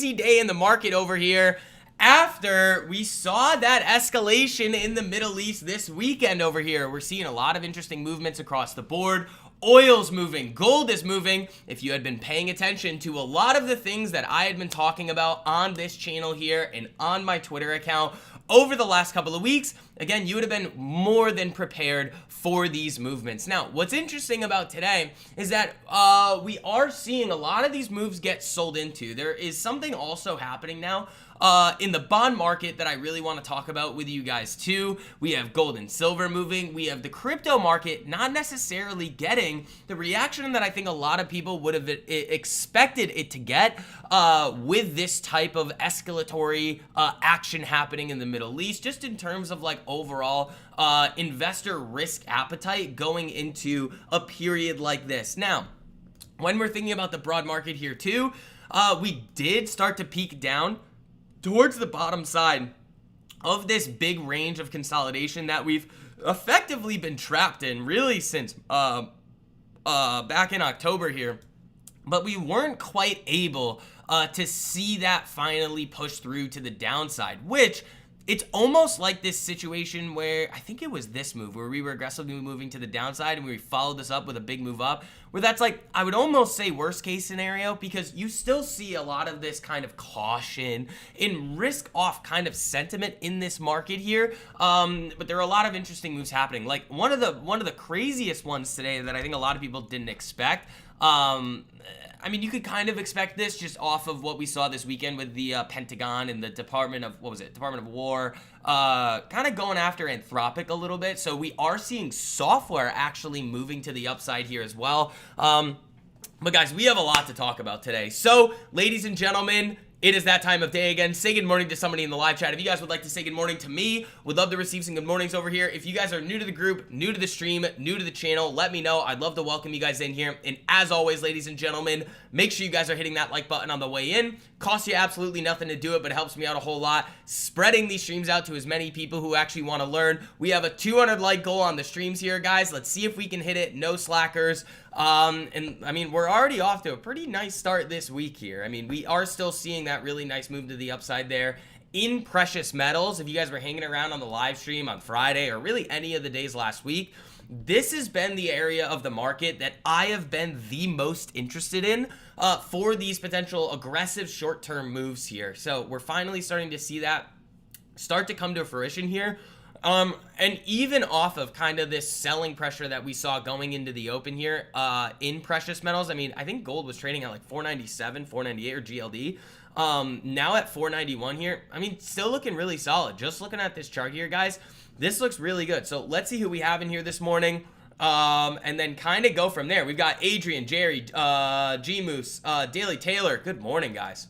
crazy day in the market over here after we saw that escalation in the Middle East this weekend over here. We're seeing a lot of interesting movements across the board. Oil's moving, gold is moving. If you had been paying attention to a lot of the things that I had been talking about on this channel here and on my Twitter account over the last couple of weeks, again, you would have been more than prepared for these movements. Now, what's interesting about today is that we are seeing a lot of these moves get sold into. There is something also happening now in the bond market that I really want to talk about with you guys too. We have gold and silver moving. We have the crypto market not necessarily getting the reaction that I think a lot of people would have expected it to get with this type of escalatory action happening in the Middle East, just in terms of like overall investor risk appetite going into a period like this. Now, when we're thinking about the broad market here too, we did start to peak down towards the bottom side of this big range of consolidation that we've effectively been trapped in really since back in October here. But we weren't quite able to see that finally push through to the downside, which it's almost like this situation where I think it was this move where we were aggressively moving to the downside and we followed this up with a big move up, where that's like, I would almost say worst case scenario, because you still see a lot of this kind of caution and risk off kind of sentiment in this market here. But there are a lot of interesting moves happening. Like one of the craziest ones today that I think a lot of people didn't expect. I mean, you could kind of expect this just off of what we saw this weekend with the Pentagon and the Department of War, kind of going after Anthropic a little bit. So we are seeing software actually moving to the upside here as well. But guys, we have a lot to talk about today. So, ladies and gentlemen, it is that time of day again. Say good morning to somebody in the live chat. If you guys would like to say good morning to me, would love to receive some good mornings over here. If you guys are new to the group, new to the stream, new to the channel, let me know. I'd love to welcome you guys in here. And as always, ladies and gentlemen, make sure you guys are hitting that like button on the way in. Costs you absolutely nothing to do it, but it helps me out a whole lot. Spreading these streams out to as many people who actually want to learn. We have a 200 like goal on the streams here, guys. Let's see if we can hit it. No slackers. And I mean, we're already off to a pretty nice start this week here. I mean, we are still seeing that really nice move to the upside there in precious metals. If you guys were hanging around on the live stream on Friday or really any of the days last week, this has been the area of the market that I have been the most interested in for these potential aggressive short-term moves here. So we're finally starting to see that start to come to fruition here. And even off of kind of this selling pressure that we saw going into the open here in precious metals. I mean, I think gold was trading at like 497, 498 or GLD. Now at 491 here. I mean, still looking really solid. Just looking at this chart here, guys, this looks really good. So let's see who we have in here this morning. And then kind of go from there. We've got Adrian, Jerry, G-Moose, Daily Taylor. Good morning, guys.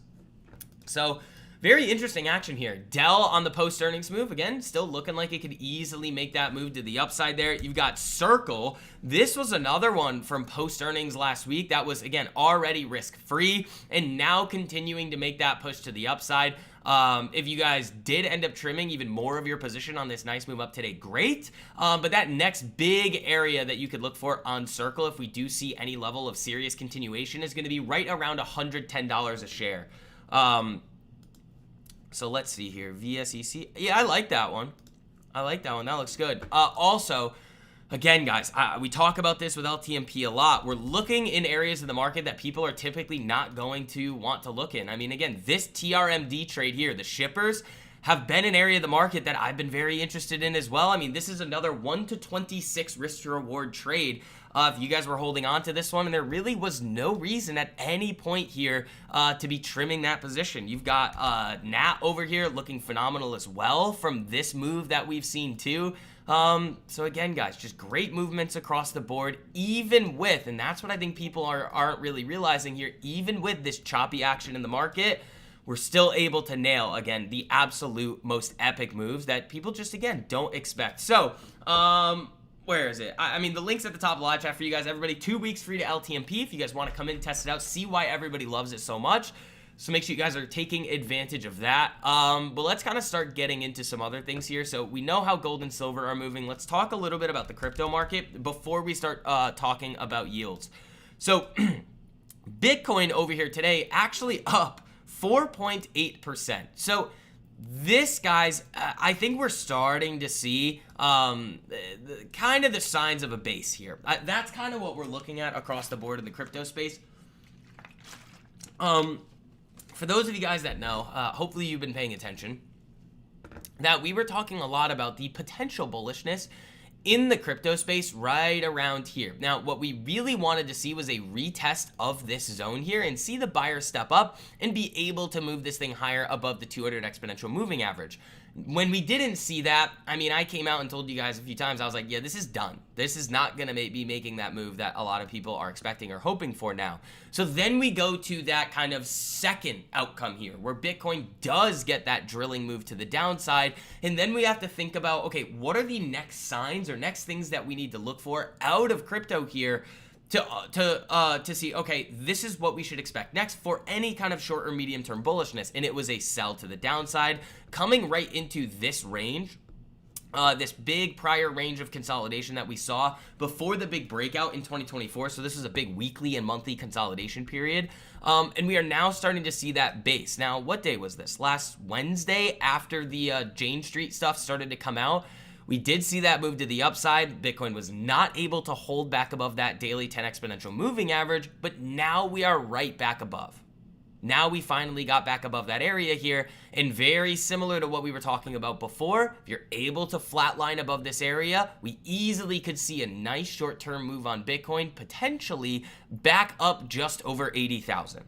So very interesting action here. Dell on the post-earnings move. Again, still looking like it could easily make that move to the upside there. You've got Circle. This was another one from post-earnings last week that was, again, already risk-free and now continuing to make that push to the upside. If you guys did end up trimming even more of your position on this nice move up today, great. But that next big area that you could look for on Circle, if we do see any level of serious continuation, is going to be right around $110 a share. So let's see here. VSEC. Yeah, I like that one. That looks good. Also, again, guys, we talk about this with LTMP a lot. We're looking in areas of the market that people are typically not going to want to look in. I mean, again, this TRMD trade here, the shippers, have been an area of the market that I've been very interested in as well. I mean, this is another 1 to 26 risk to reward trade. If you guys were holding on to this one, and there really was no reason at any point here to be trimming that position. You've got Nat over here looking phenomenal as well from this move that we've seen too. So again, guys, just great movements across the board, even with, and that's what I think people aren't really realizing here, even with this choppy action in the market, we're still able to nail, again, the absolute most epic moves that people just, again, don't expect. So, where is it? I mean, the link's at the top of the live chat for you guys. Everybody, 2 weeks free to LTMP. If you guys want to come in, test it out, see why everybody loves it so much. So make sure you guys are taking advantage of that. But let's kind of start getting into some other things here. So we know how gold and silver are moving. Let's talk a little bit about the crypto market before we start talking about yields. So Bitcoin over here today actually up 4.8%. So this, guys, I think we're starting to see kind of the signs of a base here. That's kind of what we're looking at across the board in the crypto space. For those of you guys that know, hopefully you've been paying attention, that we were talking a lot about the potential bullishness in the crypto space right around here. Now, what we really wanted to see was a retest of this zone here and see the buyer step up and be able to move this thing higher above the 200 exponential moving average. When we didn't see that, I mean, I came out and told you guys a few times, I was like, yeah, this is done. This is not going to be making that move that a lot of people are expecting or hoping for now. So then we go to that kind of second outcome here, where Bitcoin does get that drilling move to the downside. And then we have to think about, okay, what are the next signs or next things that we need to look for out of crypto here to see, okay, this is what we should expect next for any kind of short or medium term bullishness. And it was a sell to the downside, coming right into this range, this big prior range of consolidation that we saw before the big breakout in 2024. So this is a big weekly and monthly consolidation period. And we are now starting to see that base. Now, what day was this? Last Wednesday, after the Jane Street stuff started to come out, we did see that move to the upside. Bitcoin was not able to hold back above that daily 10 exponential moving average, but now we are right back above. Now we finally got back above that area here, and very similar to what we were talking about before, if you're able to flatline above this area, we easily could see a nice short-term move on Bitcoin, potentially back up just over 80,000.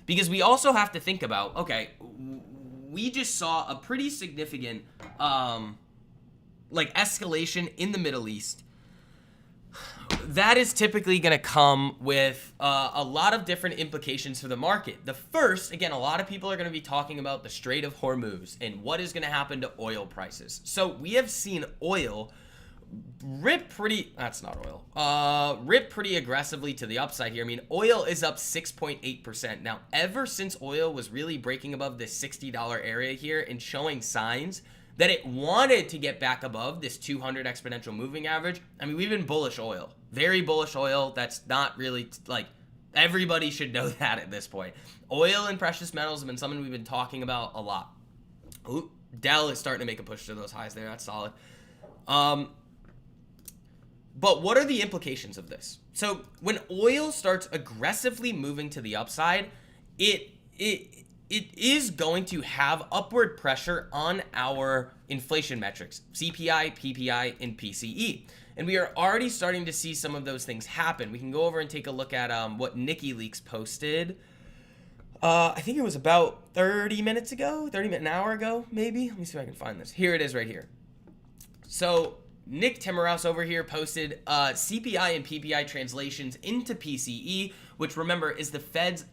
Because we also have to think about, okay, we just saw a pretty significant escalation in the Middle East. That is typically going to come with a lot of different implications for the market. The first, again, a lot of people are going to be talking about the Strait of Hormuz and what is going to happen to oil prices. So we have seen oil rip pretty aggressively to the upside here. I mean, oil is up 6.8%. Now, ever since oil was really breaking above this $60 area here and showing signs that it wanted to get back above this 200 exponential moving average, I mean, we've been bullish oil, very bullish oil. That's not really everybody should know that at this point. Oil and precious metals have been something we've been talking about a lot. Ooh, Dell is starting to make a push to those highs there. That's solid. But what are the implications of this? So when oil starts aggressively moving to the upside, it is going to have upward pressure on our inflation metrics, CPI, PPI, and PCE. And we are already starting to see some of those things happen. We can go over and take a look at what WikiLeaks posted. I think it was about 30 minutes ago, an hour ago, maybe. Let me see if I can find this. Here it is right here. So Nick Timmerhouse over here posted CPI and PPI translations into PCE, which remember is the Fed's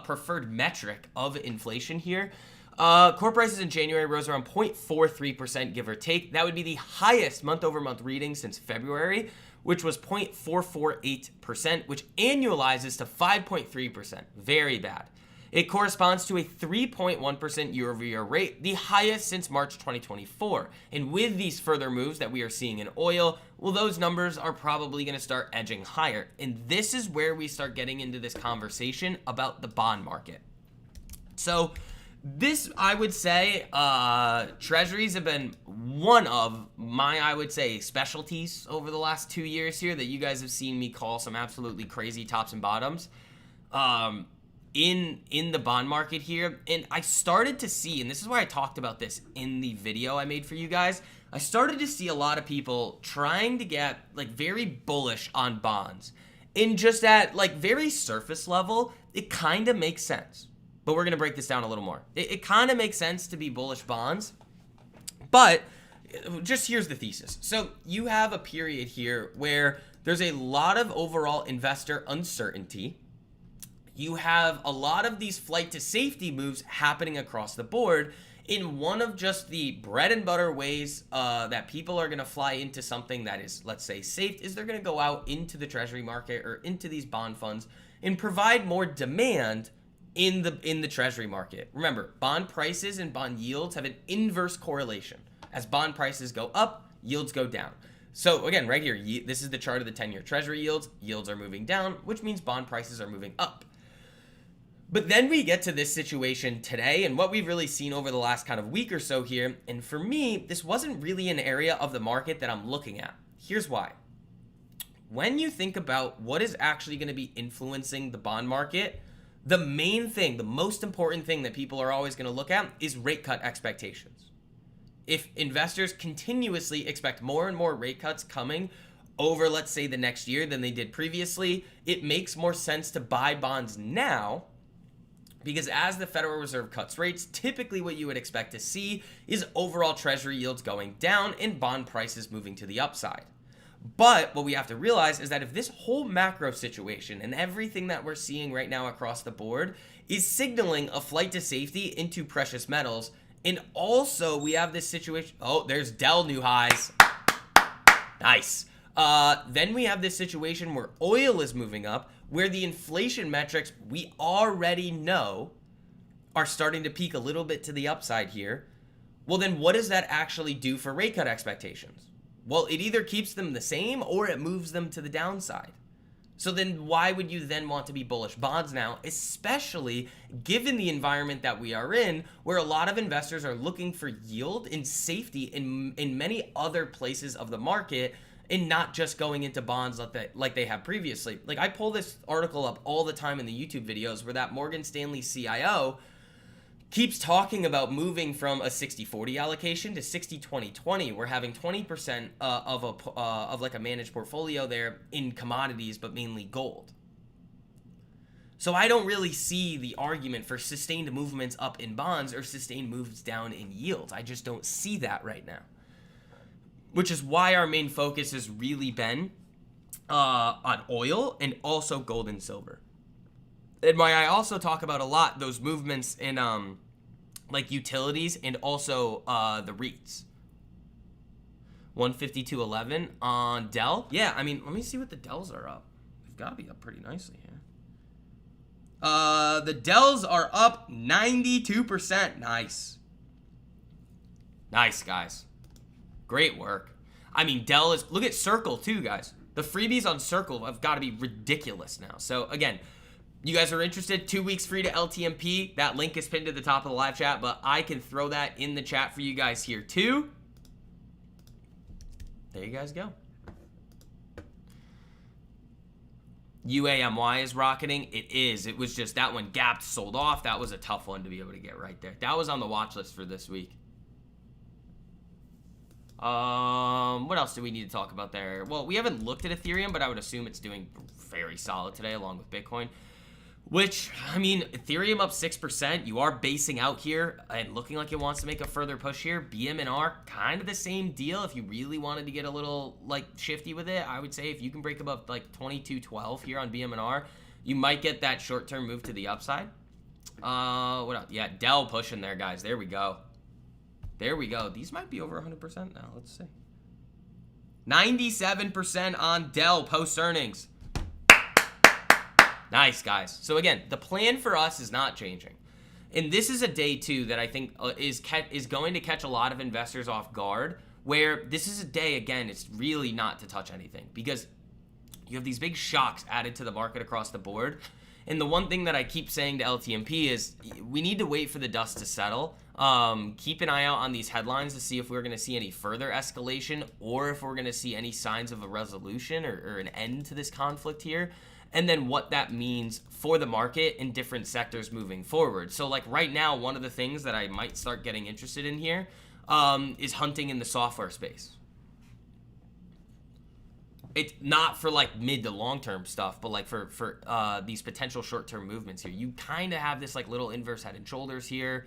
preferred metric of inflation here. Core prices in January rose around 0.43%, give or take. That would be the highest month-over-month reading since February, which was 0.448%, which annualizes to 5.3%. Very bad. It corresponds to a 3.1% year-over-year rate, the highest since March 2024. And with these further moves that we are seeing in oil, well, those numbers are probably going to start edging higher. And this is where we start getting into this conversation about the bond market. So this, I would say, treasuries have been one of my, I would say, specialties over the last 2 years here that you guys have seen me call some absolutely crazy tops and bottoms. In the bond market here, and I started to see, and this is why I talked about this in the video I made for you guys, I started to see a lot of people trying to get very bullish on bonds. And just at very surface level, it kind of makes sense. But we're going to break this down a little more. It kind of makes sense to be bullish bonds, but just here's the thesis. So you have a period here where there's a lot of overall investor uncertainty. You have a lot of these flight to safety moves happening across the board. In one of just the bread and butter ways that people are going to fly into something that is, let's say, safe, is they're going to go out into the treasury market or into these bond funds and provide more demand in the treasury market. Remember, bond prices and bond yields have an inverse correlation. As bond prices go up, yields go down. So again, right here, this is the chart of the 10-year treasury yields. Yields are moving down, which means bond prices are moving up. But then we get to this situation today and what we've really seen over the last kind of week or so here. And for me, this wasn't really an area of the market that I'm looking at. Here's why. When you think about what is actually going to be influencing the bond market, the main thing, the most important thing that people are always going to look at is rate cut expectations. If investors continuously expect more and more rate cuts coming over, let's say, the next year than they did previously, it makes more sense to buy bonds now, because as the Federal Reserve cuts rates, typically what you would expect to see is overall treasury yields going down and bond prices moving to the upside. But what we have to realize is that if this whole macro situation and everything that we're seeing right now across the board is signaling a flight to safety into precious metals, and also we have this situation, oh, there's Dell new highs. Nice. Then we have this situation where oil is moving up, where the inflation metrics we already know are starting to peak a little bit to the upside here. Well, then what does that actually do for rate cut expectations? Well, it either keeps them the same or it moves them to the downside. So then why would you then want to be bullish bonds now, especially given the environment that we are in, where a lot of investors are looking for yield and safety in many other places of the market, and not just going into bonds like they have previously. Like, I pull this article up all the time in the YouTube videos where that Morgan Stanley CIO keeps talking about moving from a 60-40 allocation to 60-20-20. We're having 20% of like a managed portfolio there in commodities, but mainly gold. So I don't really see the argument for sustained movements up in bonds or sustained moves down in yields. I just don't see that right now, which is why our main focus has really been on oil and also gold and silver. And why I also talk about a lot those movements in like utilities and also the REITs. 152.11 on Dell. Yeah, I mean, let me see what the Dells are up. They've got to be up pretty nicely here. The Dells are up 92%. Nice. Nice, guys. Great work. I mean, Dell is, look at Circle too, guys. The freebies on Circle have got to be ridiculous now. So again, you guys are interested, 2 weeks free to LTMP. That link is pinned to the top of the live chat, but I can throw that in the chat for you guys here too. There you guys go. UAMY is rocketing. It is. It was just that one gapped, sold off. That was a tough one to be able to get right there. That was on the watch list for this week. What else do we need to talk about there? Well, we haven't looked at Ethereum, but I would assume it's doing very solid today along with Bitcoin. Which, I mean, Ethereum up 6%. You are basing out here and looking like it wants to make a further push here. Bmnr, kind of the same deal. If you really wanted to get a little, like, shifty with it, I would say if you can break above, like, 22.12 here on Bmnr, you might get that short-term move to the upside. What else? Yeah, Dell pushing there, guys. There we go. There we go. These might be over 100% now. Let's see. 97% on Dell post-earnings. Nice, guys. So again, the plan for us is not changing. And this is a day, too, that I think is going to catch a lot of investors off guard, where this is a day, again, it's really not to touch anything because you have these big shocks added to the market across the board. And the one thing that I keep saying to LTMP is we need to wait for the dust to settle. Keep an eye out on these headlines to see if we're going to see any further escalation or if we're going to see any signs of a resolution or an end to this conflict here. And then what that means for the market in different sectors moving forward. So like right now, one of the things that I might start getting interested in here is hunting in the software space. It's not for like mid to long-term stuff, but like for these potential short-term movements here. You kind of have this like little inverse head and shoulders here.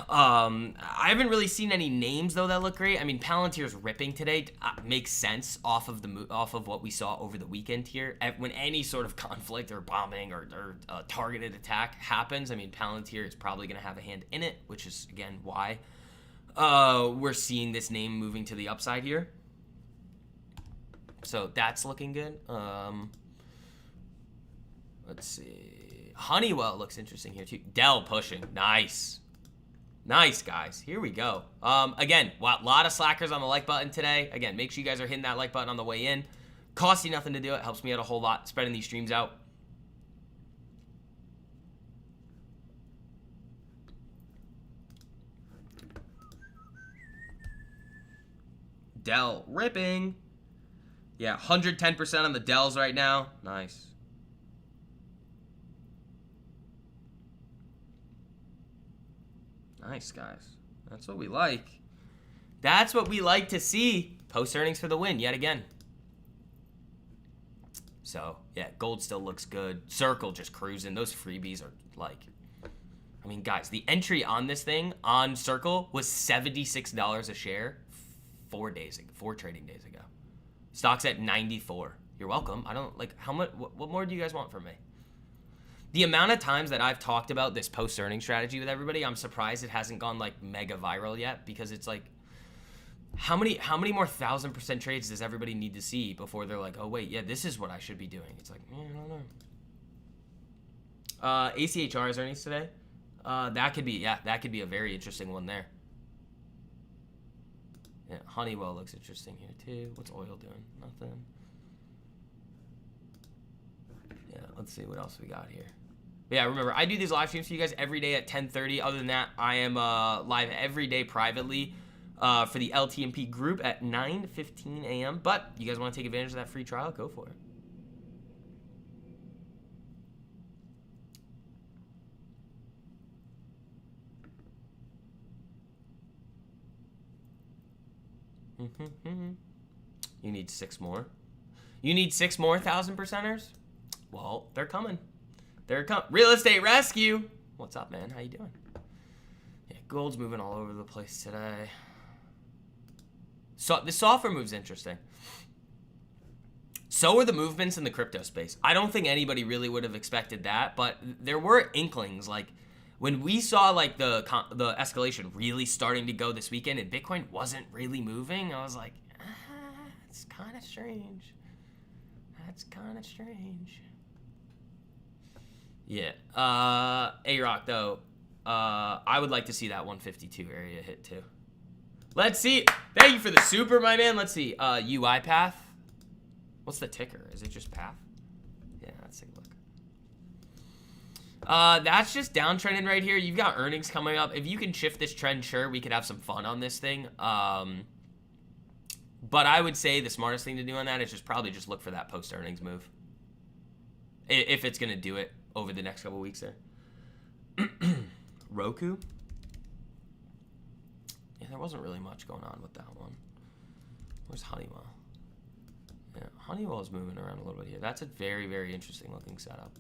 I haven't really seen any names though that look great. I mean, Palantir's ripping today makes sense off of what we saw over the weekend here. When any sort of conflict or bombing or targeted attack happens, I mean, Palantir is probably going to have a hand in it, which is again why we're seeing this name moving to the upside here. So that's looking good. Let's see. Honeywell looks interesting here too. Dell pushing. Nice. Nice, guys. Here we go. Again, a lot of slackers on the like button today. Again, make sure you guys are hitting that like button on the way in. Costs you nothing to do it. Helps me out a whole lot, spreading these streams out. Dell ripping. Yeah, 110% on the Dells right now. Nice. Nice, guys. That's what we like. That's what we like to see. Post earnings for the win yet again. So, yeah, gold still looks good. Circle just cruising. Those freebies are like... I mean, guys, the entry on this thing, on Circle, was $76 a share 4 trading days ago. Stock's at 94. You're welcome. I don't, like, how much, what more do you guys want from me? The amount of times that I've talked about this post-earning strategy with everybody, I'm surprised it hasn't gone, like, mega viral yet, because it's like, how many more 1,000% trades does everybody need to see before they're like, oh, wait, yeah, this is what I should be doing? It's like, I don't know. ACHR's earnings today. That could be a very interesting one there. Yeah, Honeywell looks interesting here too. What's oil doing? Nothing. Yeah, let's see what else we got here. But yeah, remember, I do these live streams for you guys every day at 10:30. Other than that, I am live every day privately for the LTMP group at 9:15 a.m. But you guys want to take advantage of that free trial? Go for it. You need 6 more. You need 6 more 1,000%ers? Well, they're coming. They're coming. Real Estate Rescue. What's up, man? How you doing? Yeah, gold's moving all over the place today. So the software move's interesting. So are the movements in the crypto space. I don't think anybody really would have expected that, but there were inklings. Like when we saw like the escalation really starting to go this weekend and Bitcoin wasn't really moving, I was like, it's kind of strange. That's kind of strange. Yeah. A-Rock, though, I would like to see that 152 area hit, too. Let's see. Thank you for the super, my man. Let's see. UiPath. What's the ticker? Is it just Path? Yeah, let's take a look. That's just downtrending right here. You've got earnings coming up. If you can shift this trend, sure, we could have some fun on this thing. But I would say the smartest thing to do on that is just probably just look for that post-earnings move. If it's going to do it over the next couple weeks there. Roku? Yeah, there wasn't really much going on with that one. Where's Honeywell? Yeah, Honeywell is moving around a little bit here. That's a very, very interesting looking setup.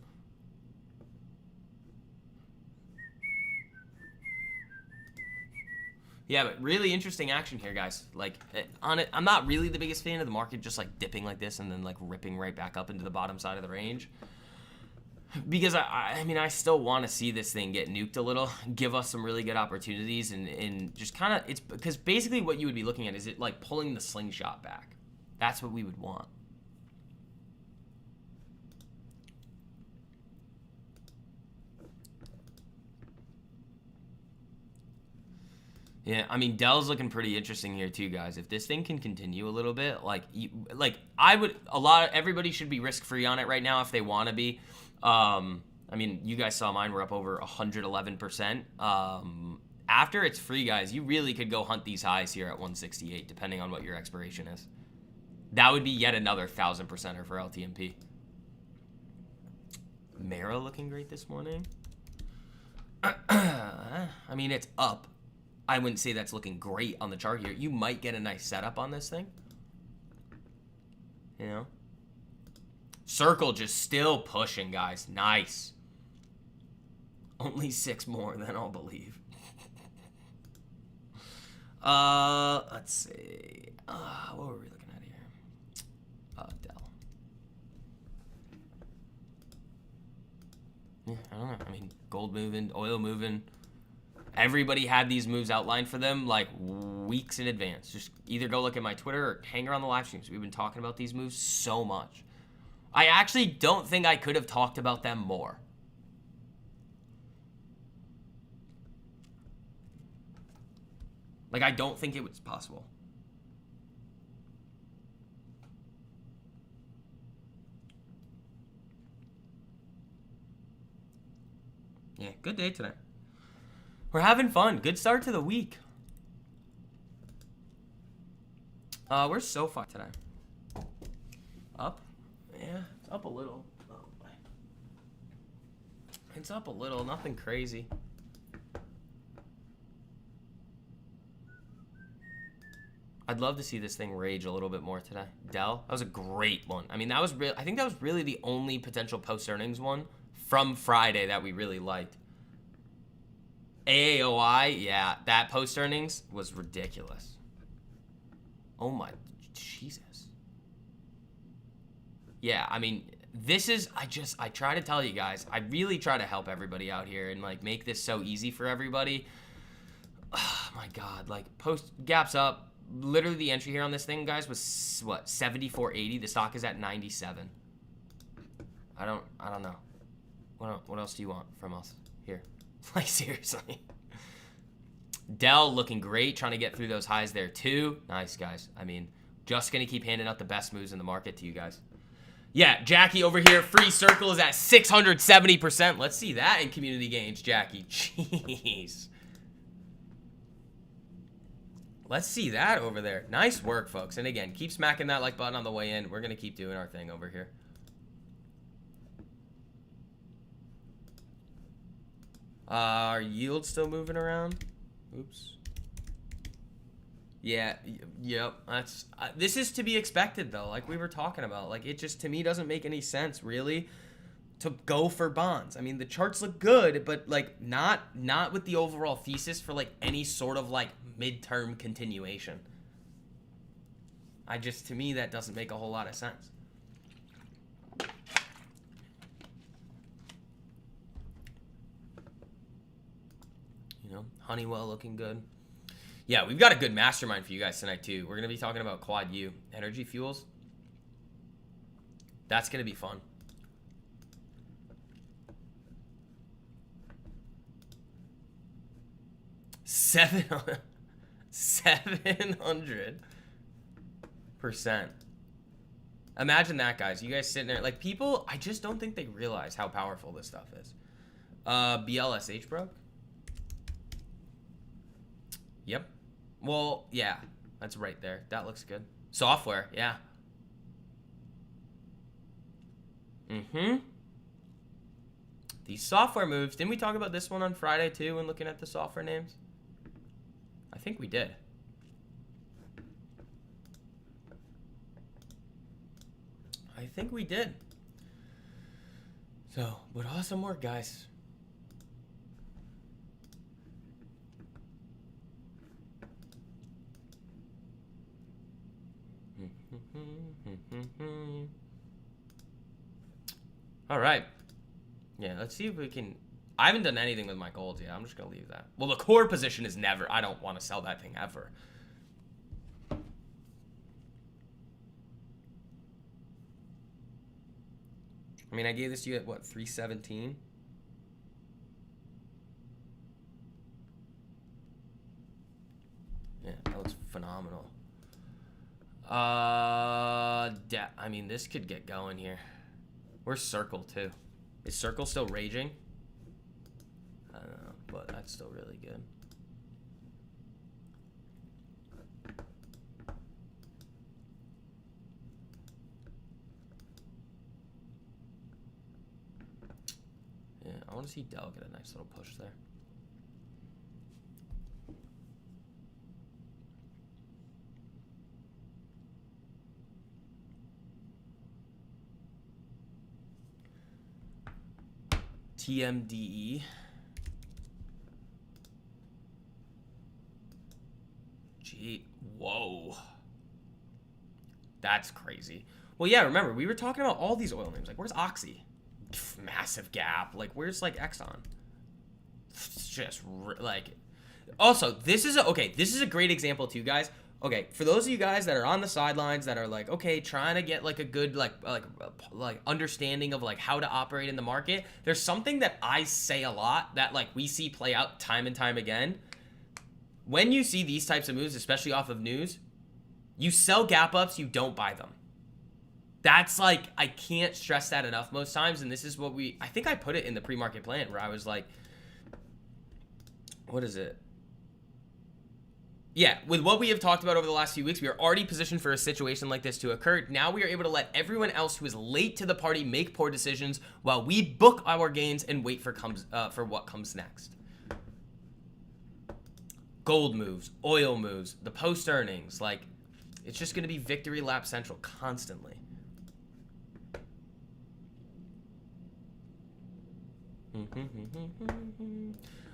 Yeah, but really interesting action here, guys. Like, on it, I'm not really the biggest fan of the market just like dipping like this and then like ripping right back up into the bottom side of the range. Because I mean, I still want to see this thing get nuked a little, give us some really good opportunities, and just kind of, it's because basically what you would be looking at is it like pulling the slingshot back. That's what we would want. Yeah, I mean, Dell's looking pretty interesting here too, guys. If this thing can continue a little bit, everybody should be risk-free on it right now if they want to be. I mean, you guys saw mine were up over 111%. After it's free, guys, you really could go hunt these highs here at 168, depending on what your expiration is. That would be yet another 1,000%er for LTMP. Mara looking great this morning. I mean, it's up. I wouldn't say that's looking great on the chart here. You might get a nice setup on this thing. You know? Circle just still pushing, guys. Nice. Only 6 more, then I'll believe. Let's see. What were we looking at here? Dell. Yeah, I don't know. I mean, gold moving, oil moving. Everybody had these moves outlined for them like weeks in advance. Just either go look at my Twitter or hang around the live streams. We've been talking about these moves so much. I actually don't think I could have talked about them more. Like, I don't think it was possible. Yeah, good day today. We're having fun. Good start to the week. Where's Sofi today? Up? Yeah, it's up a little. Oh, boy. It's up a little, nothing crazy. I'd love to see this thing rage a little bit more today. Dell, that was a great one. I mean, that was I think that was really the only potential post-earnings one from Friday that we really liked. AAOI, yeah, that post-earnings was ridiculous. Oh my, Jesus. Yeah, I mean, this is, I try to tell you guys, I really try to help everybody out here and like make this so easy for everybody. Oh my God, like post gaps up. Literally the entry here on this thing, guys, was what, 74.80. The stock is at 97. I don't know. What else do you want from us here? Like, seriously. Dell looking great, trying to get through those highs there too. Nice, guys. I mean, just gonna keep handing out the best moves in the market to you guys. Yeah, Jackie over here, free circle is at 670%. Let's see that in community gains, Jackie. Jeez. Let's see that over there. Nice work, folks. And again, keep smacking that like button on the way in. We're going to keep doing our thing over here. Are yields still moving around? Oops. Yeah, yep. That's this is to be expected, though. Like we were talking about. Like it just, to me, doesn't make any sense, really, to go for bonds. I mean, the charts look good, but like not with the overall thesis for like any sort of like midterm continuation. To me, that doesn't make a whole lot of sense. You know, Honeywell looking good. Yeah, we've got a good mastermind for you guys tonight too. We're going to be talking about Quad U, energy fuels. That's going to be fun. $700. Imagine that, guys. You guys sitting there, like, people, I just don't think they realize how powerful this stuff is. BLSH broke. Yep. Well, yeah, that's right there. That looks good. Software, yeah. These software moves. Didn't we talk about this one on Friday too when looking at the software names? I think we did. I think we did. So, but awesome work, guys. All right. Yeah, let's see if we can. I haven't done anything with my gold yet. I'm just going to leave that. Well, the core position is never. I don't want to sell that thing ever. I mean, I gave this to you at what, 317? Yeah, that looks phenomenal. I mean, this could get going here. Where's Circle too? Is Circle still raging? I don't know, but that's still really good. Yeah, I want to see Dell get a nice little push there. TMDE. Gee, whoa. That's crazy. Well, yeah, remember, we were talking about all these oil names. Like, where's Oxy? Massive gap. Like, where's, like, Exxon? It's just, like... Also, this is a great example, too, guys. Okay, for those of you guys that are on the sidelines that are like, okay, trying to get like a good like understanding of like how to operate in the market, there's something that I say a lot that like we see play out time and time again. When you see these types of moves, especially off of news, you sell gap ups, you don't buy them. That's like, I can't stress that enough most times, and this is what I think I put it in the pre-market plan where I was like, what is it? Yeah, with what we have talked about over the last few weeks, we are already positioned for a situation like this to occur. Now we are able to let everyone else who is late to the party make poor decisions while we book our gains and wait for what comes next. Gold moves, oil moves, the post earnings, like it's just going to be victory lap central constantly.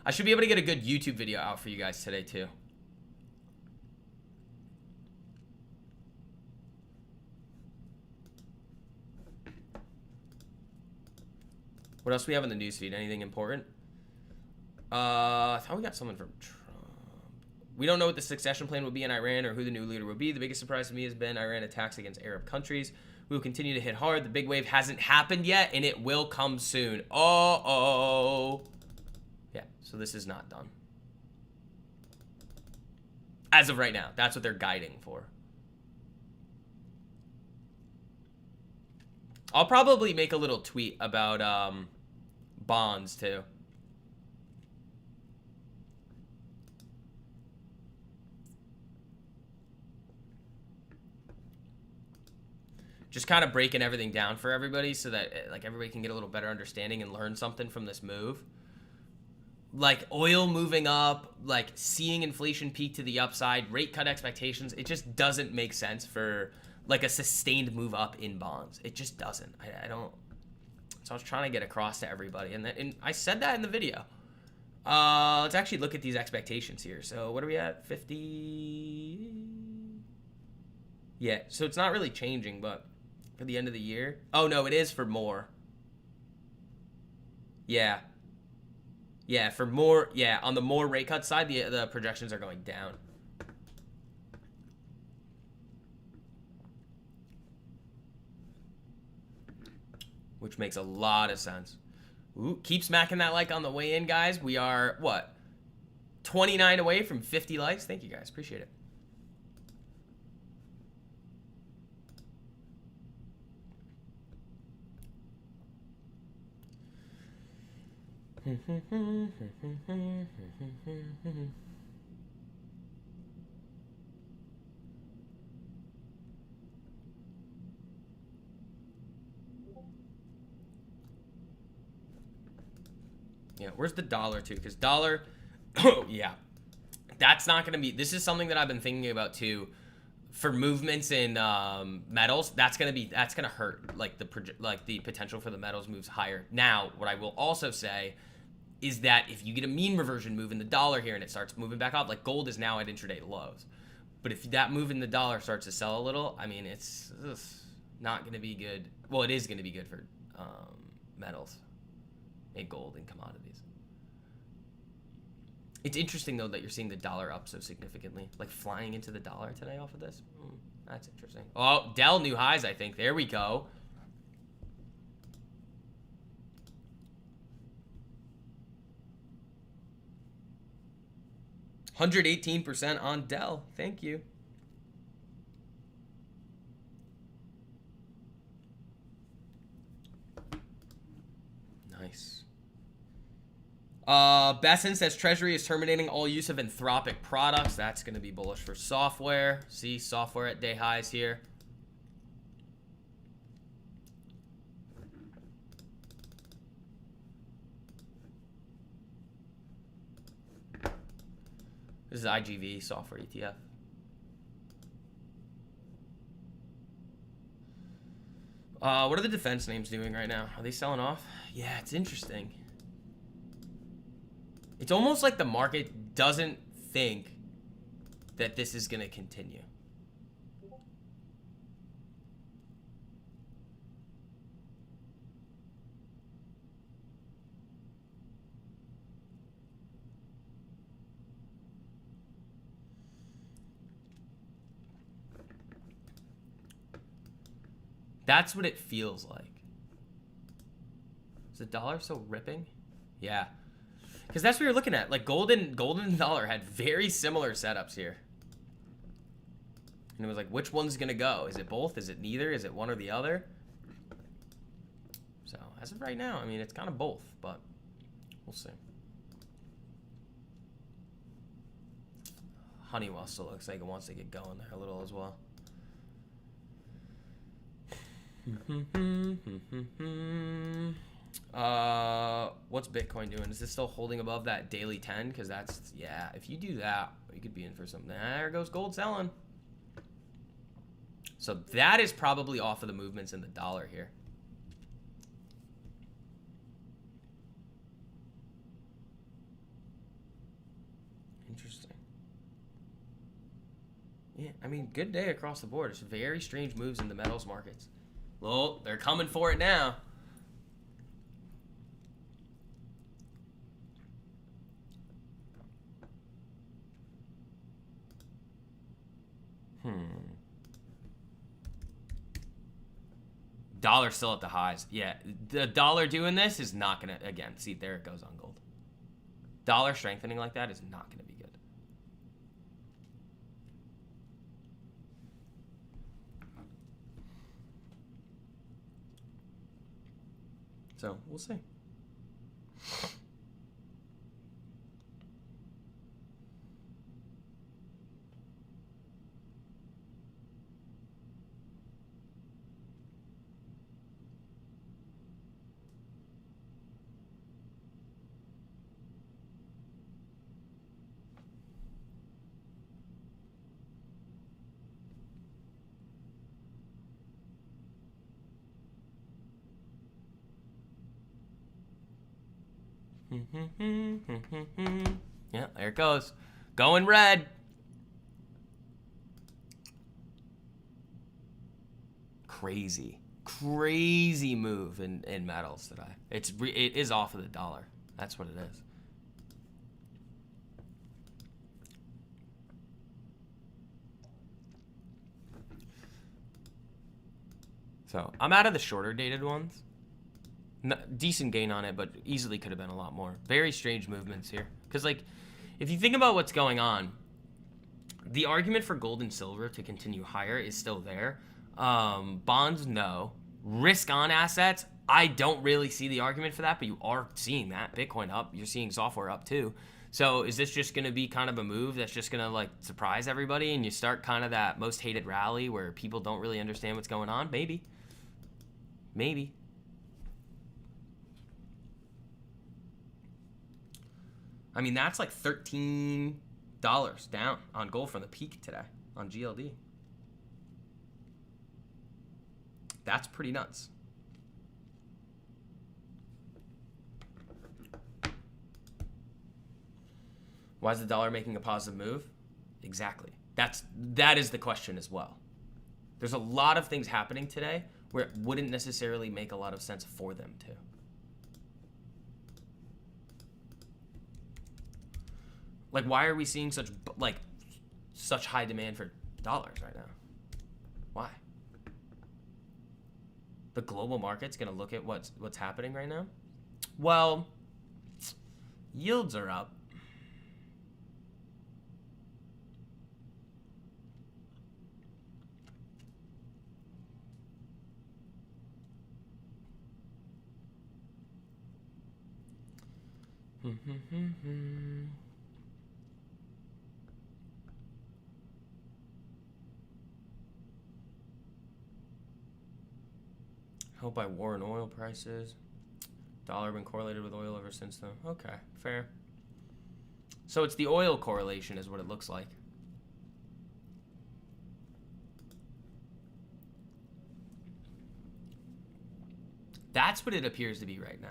I should be able to get a good YouTube video out for you guys today too. What else do we have in the newsfeed? Anything important? I thought we got someone from Trump. We don't know what the succession plan will be in Iran or who the new leader will be. The biggest surprise to me has been Iran attacks against Arab countries. We will continue to hit hard. The big wave hasn't happened yet, and it will come soon. Uh-oh. Yeah, so this is not done. As of right now, that's what they're guiding for. I'll probably make a little tweet about bonds too. Just kind of breaking everything down for everybody so that like everybody can get a little better understanding and learn something from this move. Like oil moving up, like seeing inflation peak to the upside, rate cut expectations, it just doesn't make sense for like a sustained move up in bonds. It just doesn't. I don't. So I was trying to get across to everybody, and I said that in the video. Let's actually look at these expectations here. So what are we at? 50. Yeah. So it's not really changing, but for the end of the year. Oh no, it is for more. Yeah. Yeah, for more. Yeah, on the more rate cut side, the projections are going down. Which makes a lot of sense. Ooh, keep smacking that like on the way in, guys. We are, what, 29 away from 50 likes? Thank you, guys. Appreciate it. Yeah, where's the dollar too? Because dollar, oh yeah, that's not gonna be. This is something that I've been thinking about too, for movements in metals. That's gonna hurt like the potential for the metals moves higher. Now, what I will also say is that if you get a mean reversion move in the dollar here and it starts moving back up, like gold is now at intraday lows, but if that move in the dollar starts to sell a little, I mean it's not gonna be good. Well, it is gonna be good for metals. And gold and commodities. It's interesting though that you're seeing the dollar up so significantly, like flying into the dollar today off of this. That's interesting. Oh, Dell new highs, I think. There we go. $118% on Dell. Thank you. Nice. Besson says Treasury is terminating all use of Anthropic products. That's going to be bullish for software. See, software at day highs here. This is IGV software ETF. What are the defense names doing right now? Are they selling off? Yeah, it's interesting. It's almost like the market doesn't think that this is going to continue. That's what it feels like. Is the dollar still ripping? Yeah. Because that's what you're looking at. Like gold and dollar had very similar setups here. And it was like, which one's going to go? Is it both? Is it neither? Is it one or the other? So as of right now, I mean, it's kind of both, but we'll see. Honeywell still looks like it wants to get going there a little as well. What's Bitcoin doing? Is this still holding above that daily 10? Because that's, yeah, if you do that, you could be in for something. There goes gold selling. So that is probably off of the movements in the dollar here. Interesting. Yeah, I mean, good day across the board. It's very strange moves in the metals markets. Well, they're coming for it now. Dollar still at the highs. Yeah, the dollar doing this is not going to, again, see, there it goes on gold. Dollar strengthening like that is not going to be good. So, we'll see. Yeah, there it goes. Going red. Crazy move in metals today. It is off of the dollar. That's what it is. So I'm out of the shorter dated ones. Decent gain on it, but easily could have been a lot more. Very strange movements here. Because, like, if you think about what's going on, the argument for gold and silver to continue higher is still there. Bonds, no. Risk-on assets, I don't really see the argument for that, but you are seeing that. Bitcoin up. You're seeing software up, too. So is this just going to be kind of a move that's just going to, like, surprise everybody and you start kind of that most hated rally where people don't really understand what's going on? Maybe. Maybe. I mean, that's like $13 down on gold from the peak today on GLD. That's pretty nuts. Why is the dollar making a positive move? Exactly. That is the question as well. There's a lot of things happening today where it wouldn't necessarily make a lot of sense for them to. Like, why are we seeing such high demand for dollars right now? Why? The global market's gonna look at what's happening right now? Well, yields are up. Helped by war and oil prices. Dollar been correlated with oil ever since though. Okay, fair. So it's the oil correlation is what it looks like. That's what it appears to be right now.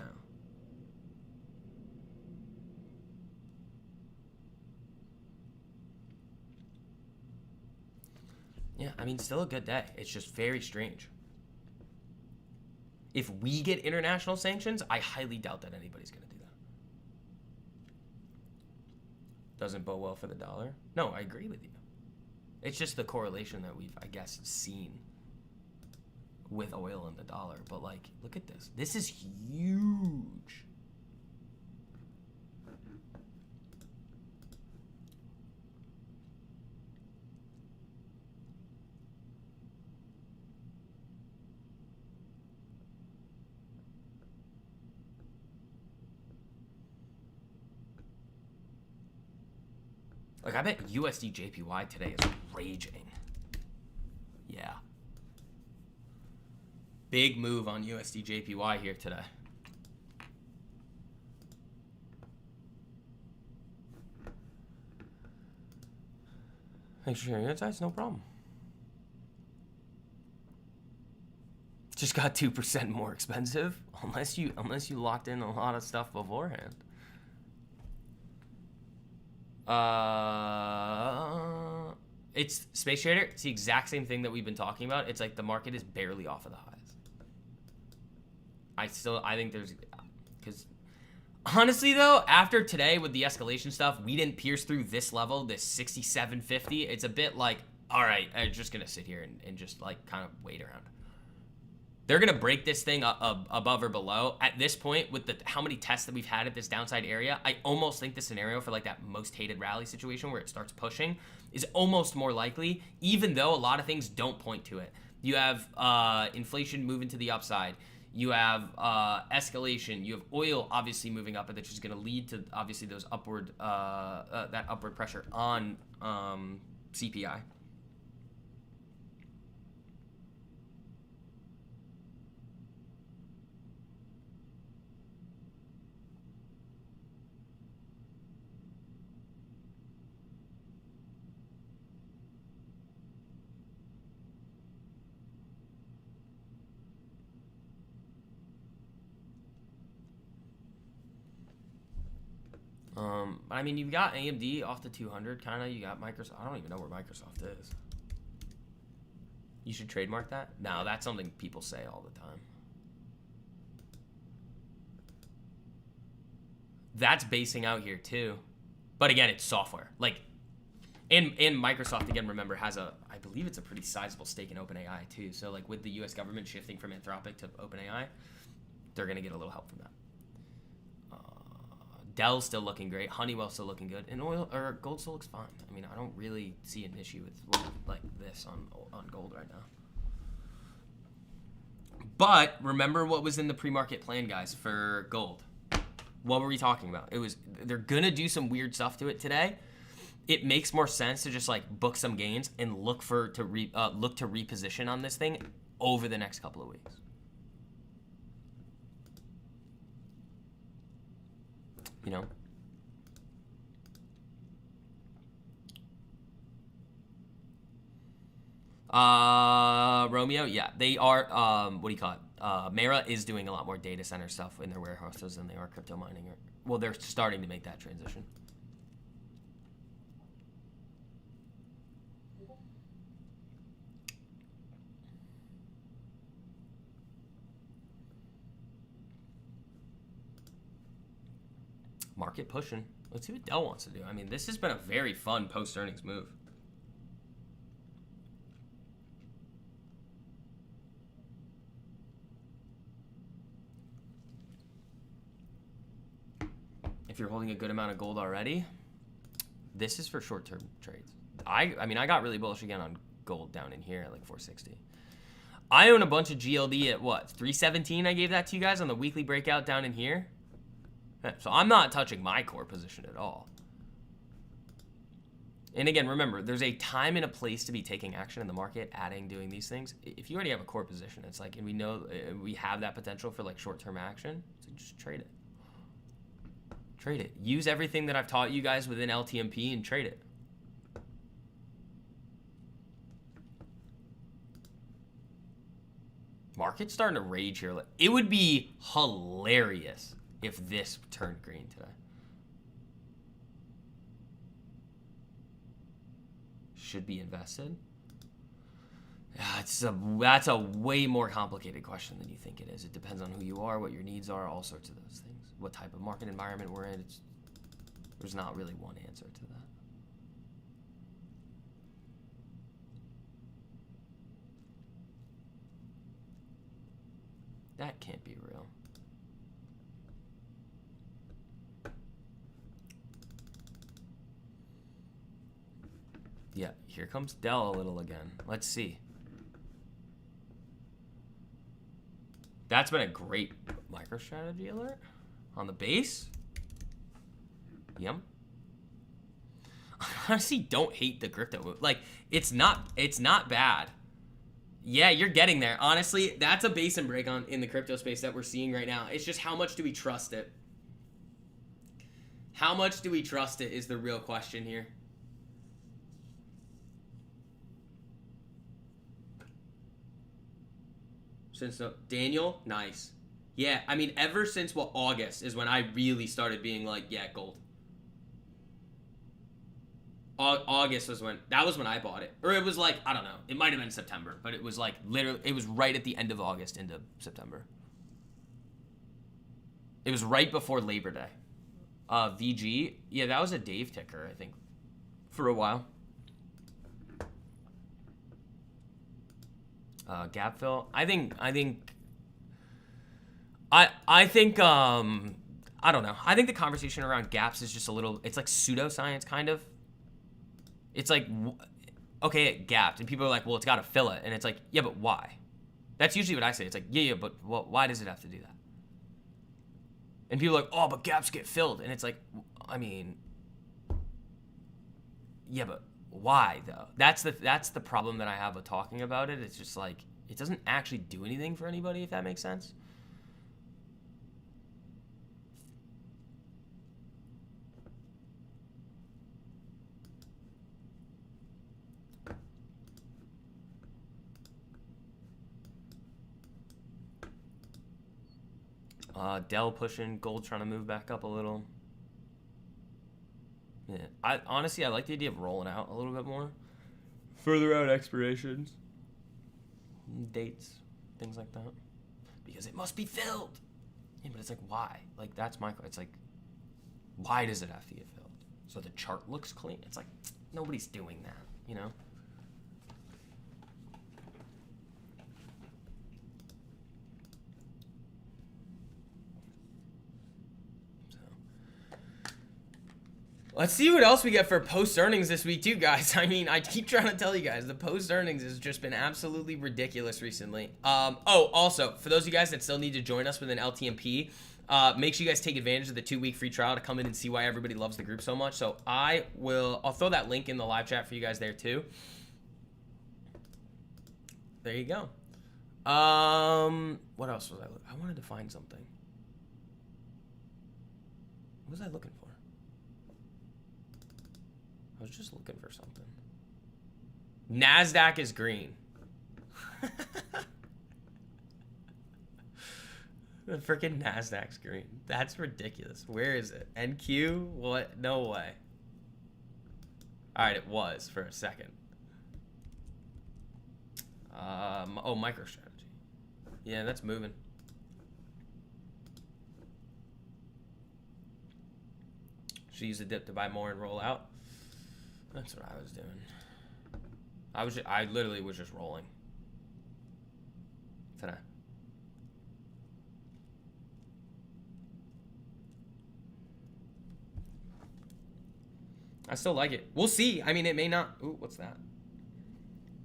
Yeah, I mean, still a good day. It's just very strange. If we get international sanctions, I highly doubt that anybody's going to do that. Doesn't bode well for the dollar? No, I agree with you. It's just the correlation that we've, I guess, seen with oil and the dollar. But, like, look at this. This is huge. Like, I bet USD JPY today is raging. Yeah. Big move on USD JPY here today. Thanks for sharing your insights, no problem. Just got 2% more expensive, unless you locked in a lot of stuff beforehand. It's Space Trader. It's the exact same thing that we've been talking about. It's like the market is barely off of the highs. I think there's, because honestly though, after today with the escalation stuff, we didn't pierce through this level, this 67.50. It's a bit like, all right, I'm just gonna sit here and just like kind of wait around. They're gonna break this thing above or below. At this point, with how many tests that we've had at this downside area, I almost think the scenario for like that most hated rally situation where it starts pushing is almost more likely, even though a lot of things don't point to it. You have inflation moving to the upside. You have escalation. You have oil obviously moving up, and that's just going to lead to obviously those upward that upward pressure on CPI. But I mean, you've got AMD off the 200, kind of. You got Microsoft. I don't even know where Microsoft is. You should trademark that? No, that's something people say all the time. That's basing out here too. But again, it's software. Like, and Microsoft, again, remember, has I believe it's a pretty sizable stake in OpenAI too. So like with the US government shifting from Anthropic to OpenAI, they're going to get a little help from that. Dell's still looking great. Honeywell's still looking good. And gold still looks fine. I mean, I don't really see an issue with like this on gold right now. But remember what was in the pre-market plan, guys, for gold. What were we talking about? It was they're gonna do some weird stuff to it today. It makes more sense to just like book some gains and look to reposition on this thing over the next couple of weeks. You know, Romeo, yeah, they are. What do you call it? Mara is doing a lot more data center stuff in their warehouses than they are crypto mining. Well, they're starting to make that transition. Market pushing. Let's see what Dell wants to do. I mean, this has been a very fun post-earnings move. If you're holding a good amount of gold already, this is for short-term trades. I mean, I got really bullish again on gold down in here at like 460. I own a bunch of GLD at what? 317. I gave that to you guys on the weekly breakout down in here. So I'm not touching my core position at all. And again, remember, there's a time and a place to be taking action in the market, adding, doing these things. If you already have a core position, it's like, and we know we have that potential for like short-term action, so just trade it. Trade it. Use everything that I've taught you guys within LTMP and trade it. Market's starting to rage here. It would be hilarious if this turned green today. Should be invested? That's a way more complicated question than you think it is. It depends on who you are, what your needs are, all sorts of those things. What type of market environment we're in. There's not really one answer to that. That can't be real. Yeah, here comes Dell a little again. Let's see. That's been a great MicroStrategy alert on the base. Yum. I honestly don't hate the crypto move. Like, it's not bad. Yeah, you're getting there. Honestly, that's a base and break on in the crypto space that we're seeing right now. It's just how much do we trust it? How much do we trust it is the real question here. Since Daniel, nice. Yeah, I mean, ever since August is when I really started being like, yeah, gold. August was when I bought it, or it was like, I don't know, it might have been September, but it was like literally, it was right at the end of August into September. It was right before Labor Day. VG, yeah, that was a Dave ticker, I think, for a while. Gap fill, I think I don't know. I think the conversation around gaps is just a little, it's like pseudoscience kind of. It's like, okay, it gapped, and people are like, well, it's got to fill it, and it's like, yeah, but why? That's usually what I say. It's like, yeah, but why does it have to do that? And people are like, oh, but gaps get filled, and it's like, I mean, yeah, but why though? That's the problem that I have with talking about it. It's just like, it doesn't actually do anything for anybody, if that makes sense. Dell pushing, gold trying to move back up a little. Yeah, honestly I like the idea of rolling out a little bit more. Further out expirations, dates, things like that, because it must be filled. Yeah, but it's like, why? Like, that's my. It's like, why does it have to get filled? So the chart looks clean. It's like, nobody's doing that, you know. Let's see what else we get for post earnings this week too, guys. I mean, I keep trying to tell you guys, the post earnings has just been absolutely ridiculous recently. Oh, also, for those of you guys that still need to join us with an LTMP, make sure you guys take advantage of the 2-week free trial to come in and see why everybody loves the group so much. So I'll throw that link in the live chat for you guys there too. There you go. What else was I wanted to find something. What was I looking for? I was just looking for something. NASDAQ is green. The freaking NASDAQ's green. That's ridiculous. Where is it? NQ? What? No way. All right, it was for a second. Oh, MicroStrategy. Yeah, that's moving. Should use the dip to buy more and roll out. That's what I was doing. I literally was just rolling today. I still like it. We'll see. I mean, it may not. Ooh, what's that?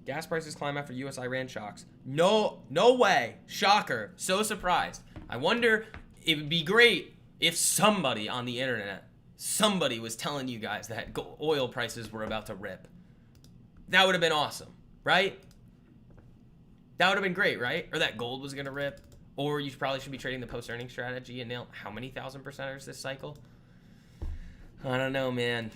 Gas prices climb after US-Iran shocks. No way. Shocker. So surprised. I wonder, it would be great if somebody on the internet, somebody was telling you guys that oil prices were about to rip. That would have been awesome, right? That would have been great, right? Or that gold was going to rip. Or you probably should be trading the post-earning strategy and nail how many 1,000%ers this cycle? I don't know, man.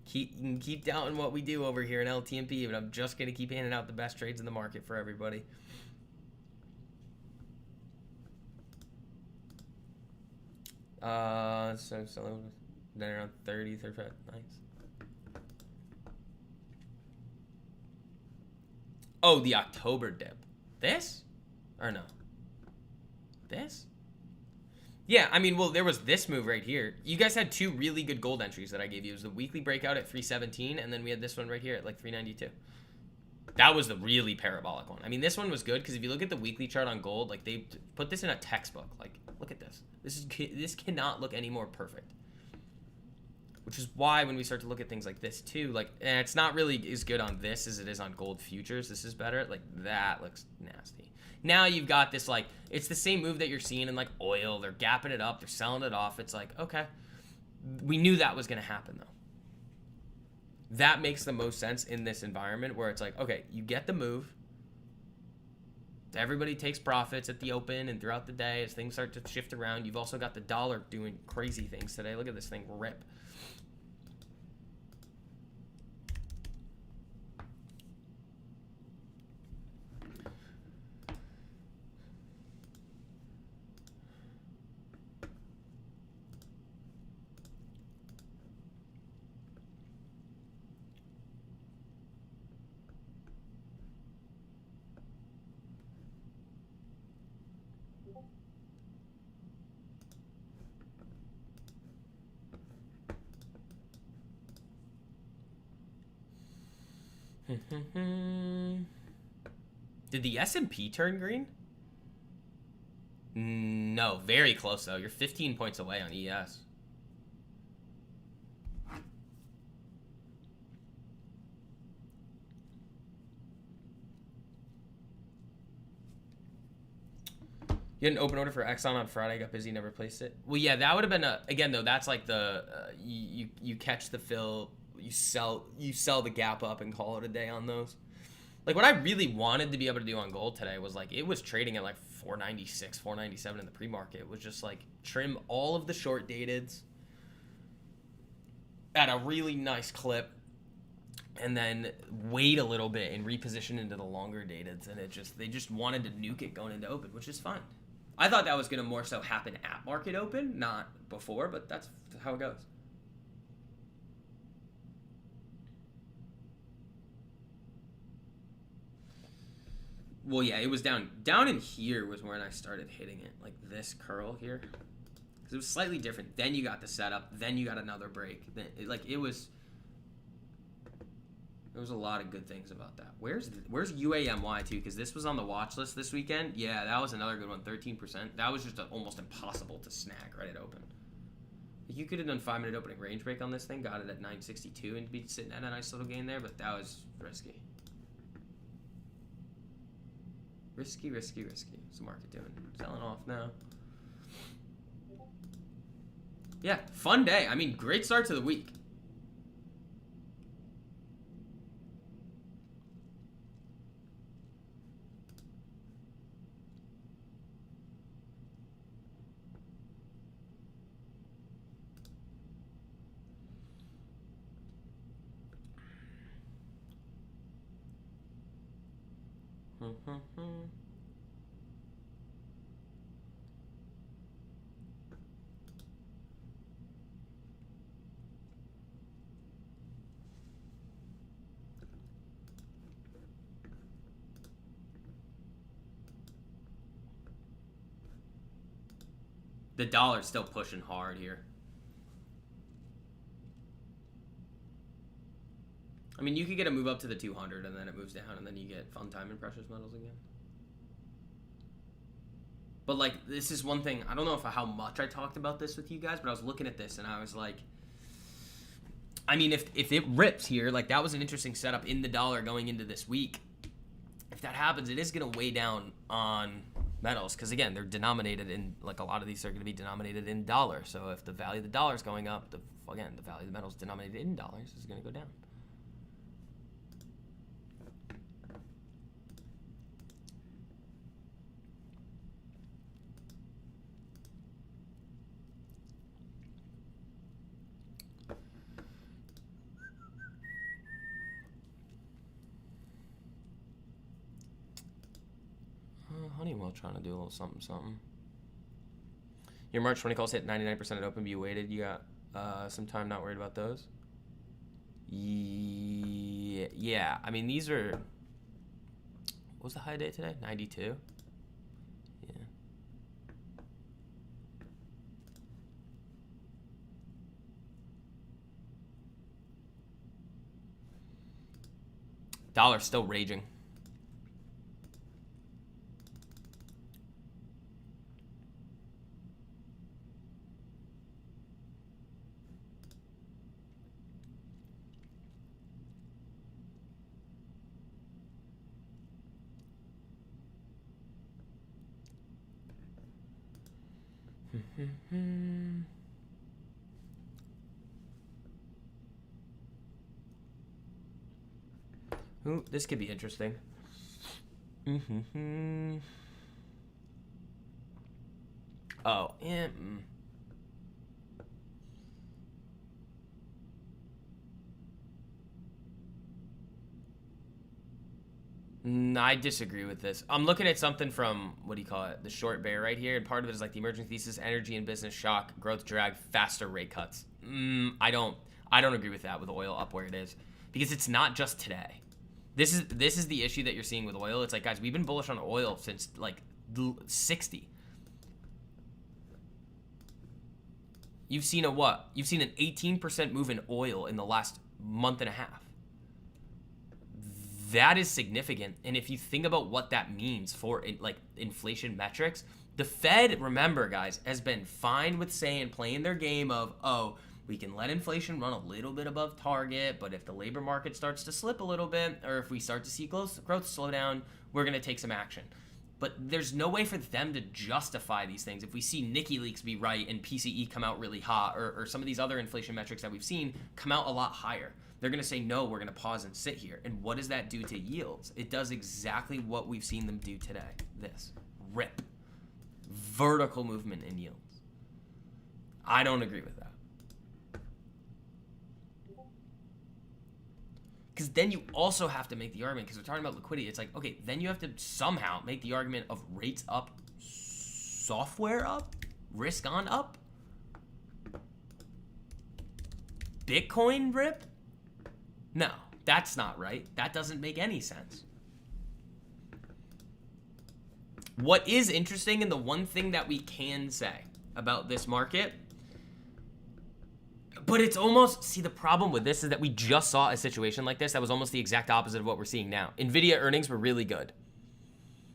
You can keep doubting what we do over here in LTMP, but I'm just going to keep handing out the best trades in the market for everybody. So then around 30, 35. Nice. Oh, the October dip. This? Or no? This? Yeah, I mean, well, there was this move right here. You guys had two really good gold entries that I gave you. It was the weekly breakout at 317, and then we had this one right here at like 392. That was the really parabolic one. I mean, this one was good because if you look at the weekly chart on gold, like they put this in a textbook. Like, look at this. This cannot look any more perfect. Which is why when we start to look at things like this too, like, and it's not really as good on this as it is on gold futures. This is better. Like, that looks nasty. Now you've got this, like, it's the same move that you're seeing in like oil. They're gapping it up. They're selling it off. It's like, okay. We knew that was going to happen, though. That makes the most sense in this environment where it's like, okay, you get the move. Everybody takes profits at the open and throughout the day as things start to shift around. You've also got the dollar doing crazy things today. Look at this thing rip. Did the S&P turn green? No, very close though. You're 15 points away on ES. You had an open order for Exxon on Friday, got busy, never placed it. Well, yeah, that would have been again though. That's like the you catch the fill, you sell the gap up and call it a day on those. Like what I really wanted to be able to do on gold today was like it was trading at like 496, 497 in the pre-market. It was just like trim all of the short dateds at a really nice clip, and then wait a little bit and reposition into the longer dateds. And they just wanted to nuke it going into open, which is fine. I thought that was going to more so happen at market open, not before, but that's how it goes. Well, yeah, it was down in here was when I started hitting it, like this curl here, because it was slightly different. Then you got the setup, then you got another break. Then there was a lot of good things about that. Where's UAMY too? Because this was on the watch list this weekend. Yeah, that was another good one. 13%. That was just almost impossible to snag right at open. You could have done 5-minute opening range break on this thing, got it at 962, and be sitting at a nice little gain there. But that was risky. Risky. What's the market doing? Selling off now. Yeah, fun day. I mean, great start to the week. The dollar's still pushing hard here. I mean, you could get a move up to the 200 and then it moves down and then you get fun time in precious metals again. But like, this is one thing, I don't know how much I talked about this with you guys, but I was looking at this and I was like, I mean, if it rips here, like that was an interesting setup in the dollar going into this week. If that happens, it is going to weigh down on metals because again, they're denominated in, like a lot of these are going to be denominated in dollars. So if the value of the dollar is going up, the value of the metals denominated in dollars is going to go down. Honeywell trying to do a little something. Your March 20 calls hit 99% at open. Be weighted. You got some time. Not worried about those. Yeah. I mean, these are. What was the high day today? 92. Yeah. Dollar's still raging. Ooh, this could be interesting. Oh, yeah. I disagree with this. I'm looking at something from, what do you call it, the short bear right here, and part of it is like the emerging thesis, energy and business shock, growth drag, faster rate cuts. I don't agree with that with oil up where it is, because it's not just today. This is the issue that you're seeing with oil. It's like, guys, we've been bullish on oil since like 60. You've seen a what? You've seen an 18% move in oil in the last month and a half. That is significant. And if you think about what that means for like inflation metrics, the Fed, remember guys, has been fine with saying, playing their game of, oh, we can let inflation run a little bit above target, but if the labor market starts to slip a little bit, or if we start to see growth slow down, we're going to take some action. But there's no way for them to justify these things. If we see Nikki Leaks be right and PCE come out really hot, or some of these other inflation metrics that we've seen come out a lot higher, they're going to say, no, we're going to pause and sit here. And what does that do to yields? It does exactly what we've seen them do today. This. Rip. Vertical movement in yields. I don't agree with that. Because then you also have to make the argument, because we're talking about liquidity. It's like, okay, then you have to somehow make the argument of rates up, software up, risk on up, Bitcoin rip? No, that's not right. That doesn't make any sense. What is interesting, and the one thing that we can say about this market, but it's almost, see, the problem with this is that we just saw a situation like this that was almost the exact opposite of what we're seeing now. Nvidia earnings were really good.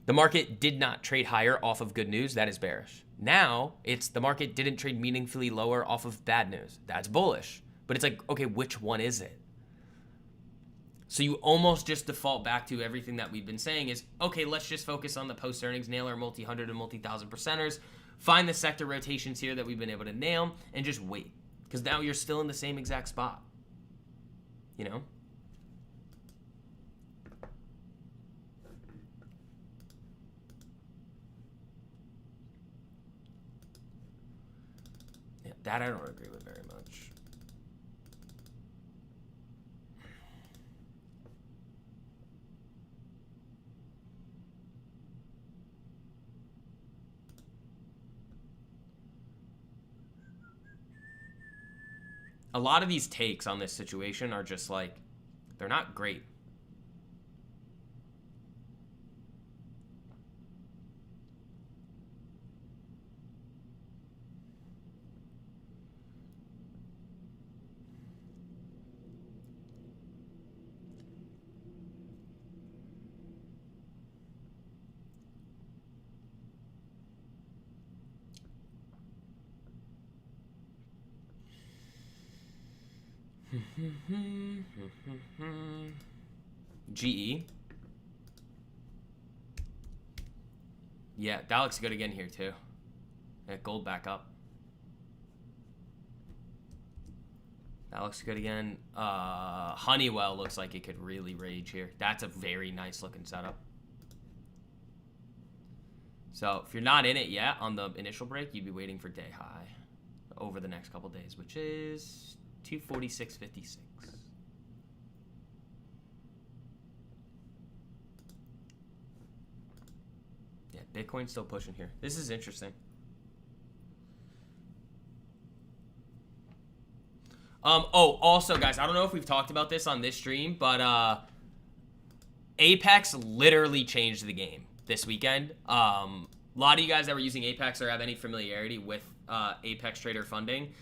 The market did not trade higher off of good news. That is bearish. Now, it's the market didn't trade meaningfully lower off of bad news. That's bullish. But it's like, okay, which one is it? So you almost just default back to everything that we've been saying is, okay, let's just focus on the post-earnings, nail our multi-hundred and multi-thousand percenters, find the sector rotations here that we've been able to nail, and just wait. Because now you're still in the same exact spot. You know? Yeah, that I don't agree with very much. A lot of these takes on this situation are just like, they're not great. GE. Yeah, that looks good again here too. Yeah, gold back up. That looks good again. Honeywell looks like it could really rage here. That's a very nice looking setup. So if you're not in it yet on the initial break, you'd be waiting for day high over the next couple days, which is 246.56. Yeah, Bitcoin's still pushing here. This is interesting. Oh, also, guys, I don't know if we've talked about this on this stream, but Apex literally changed the game this weekend. A lot of you guys that were using Apex or have any familiarity with Apex Trader funding,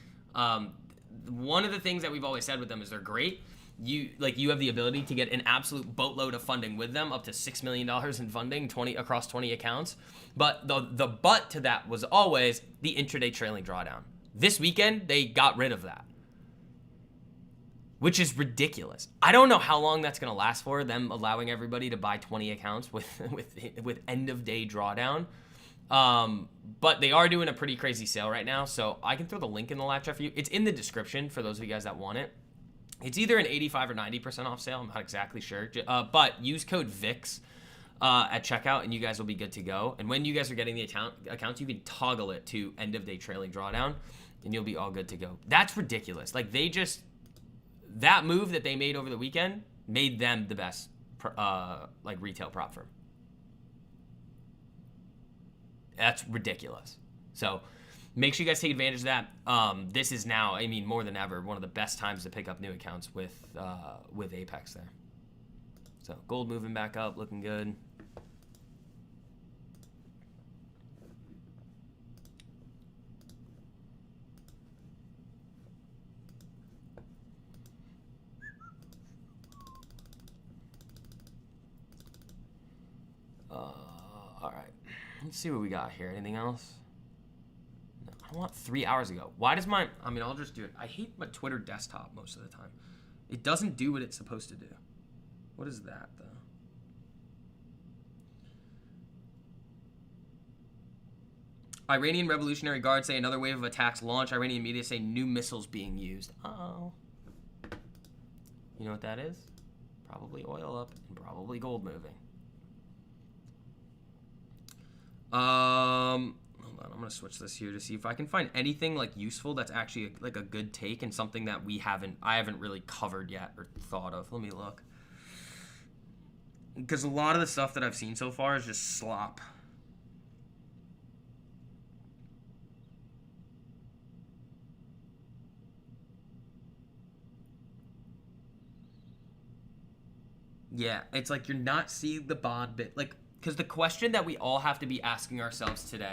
one of the things that we've always said with them is they're great. You have the ability to get an absolute boatload of funding with them, up to $6 million in funding, across 20 accounts. But the but to that was always the intraday trailing drawdown. This weekend, they got rid of that, which is ridiculous. I don't know how long that's going to last for, them allowing everybody to buy 20 accounts with end of day drawdown. But they are doing a pretty crazy sale right now, so I can throw the link in the live chat for you. It's in the description for those of you guys that want it. It's either an 85 or 90% off sale. I'm not exactly sure. But use code VIX at checkout, and you guys will be good to go. And when you guys are getting the accounts, you can toggle it to end of day trailing drawdown, and you'll be all good to go. That's ridiculous. Like, that move that they made over the weekend made them the best like retail prop firm. That's ridiculous. So make sure you guys take advantage of that. This is now, I mean, more than ever, one of the best times to pick up new accounts with Apex there. So gold moving back up, looking good. All right, let's see what we got here. Anything else? No, I don't want 3 hours ago. Why does my, I mean, I'll just do it. I hate my Twitter desktop most of the time. It doesn't do what it's supposed to do. What is that, though? Iranian Revolutionary Guard say another wave of attacks launch. Iranian media say new missiles being used. Uh-oh. You know what that is? Probably oil up and probably gold moving. Hold on, I'm gonna switch this here to see if I can find anything like useful that's actually like a good take and something that I haven't really covered yet or thought of. Let me look. Because a lot of the stuff that I've seen so far is just slop. Yeah, it's like you're not seeing the bond bit. Like, because the question that we all have to be asking ourselves today,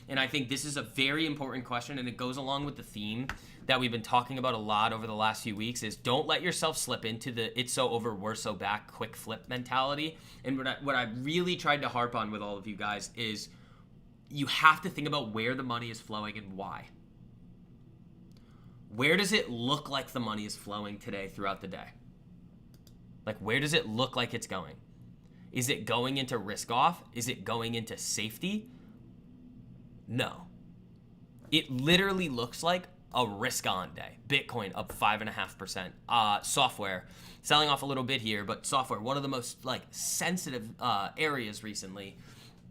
and I think this is a very important question, and it goes along with the theme that we've been talking about a lot over the last few weeks, is don't let yourself slip into the it's so over, we're so back, quick flip mentality. And what I really tried to harp on with all of you guys is you have to think about where the money is flowing and why. Where does it look like the money is flowing today throughout the day? Like, where does it look like it's going? Is it going into risk off? Is it going into safety? No. It literally looks like a risk on day. Bitcoin up 5.5%. Software selling off a little bit here, but software, one of the most like sensitive areas recently,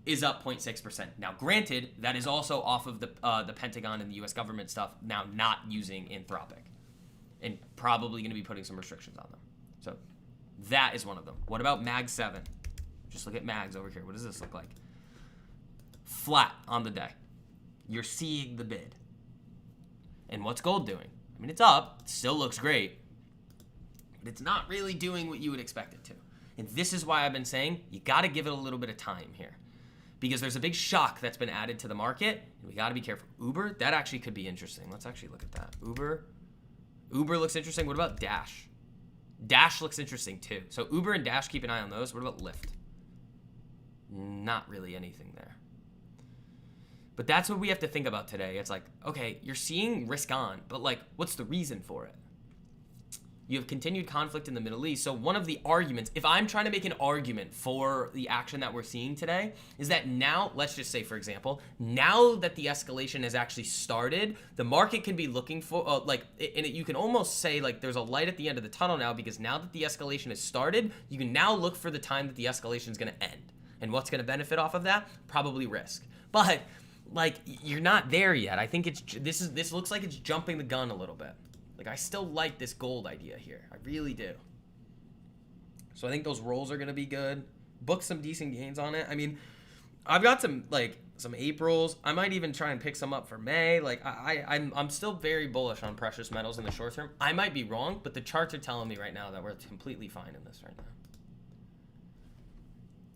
is up 0.6%. Now, granted, that is also off of the Pentagon and the U.S. government stuff now not using Anthropic, and probably going to be putting some restrictions on them. So that is one of them. What about Mag 7? Just look at Mags over here. What does this look like? Flat on the day. You're seeing the bid. And what's gold doing? I mean, it's up. It still looks great. But it's not really doing what you would expect it to. And this is why I've been saying you got to give it a little bit of time here. Because there's a big shock that's been added to the market. And we got to be careful. Uber, that actually could be interesting. Let's actually look at that. Uber looks interesting. What about Dash? Dash looks interesting too. So Uber and Dash, keep an eye on those. What about Lyft? Not really anything there. But that's what we have to think about today. It's like, okay, you're seeing risk on, but like, what's the reason for it? You have continued conflict in the Middle East. So one of the arguments, if I'm trying to make an argument for the action that we're seeing today, is that now, let's just say, for example, now that the escalation has actually started, the market can be looking for, you can almost say, like, there's a light at the end of the tunnel now, because now that the escalation has started, you can now look for the time that the escalation is going to end. And what's going to benefit off of that? Probably risk. But, like, you're not there yet. I think this looks like it's jumping the gun a little bit. Like, I still like this gold idea here. I really do. So I think those rolls are going to be good. Book some decent gains on it. I mean, I've got some Aprils. I might even try and pick some up for May. Like, I'm still very bullish on precious metals in the short term. I might be wrong, but the charts are telling me right now that we're completely fine in this right now.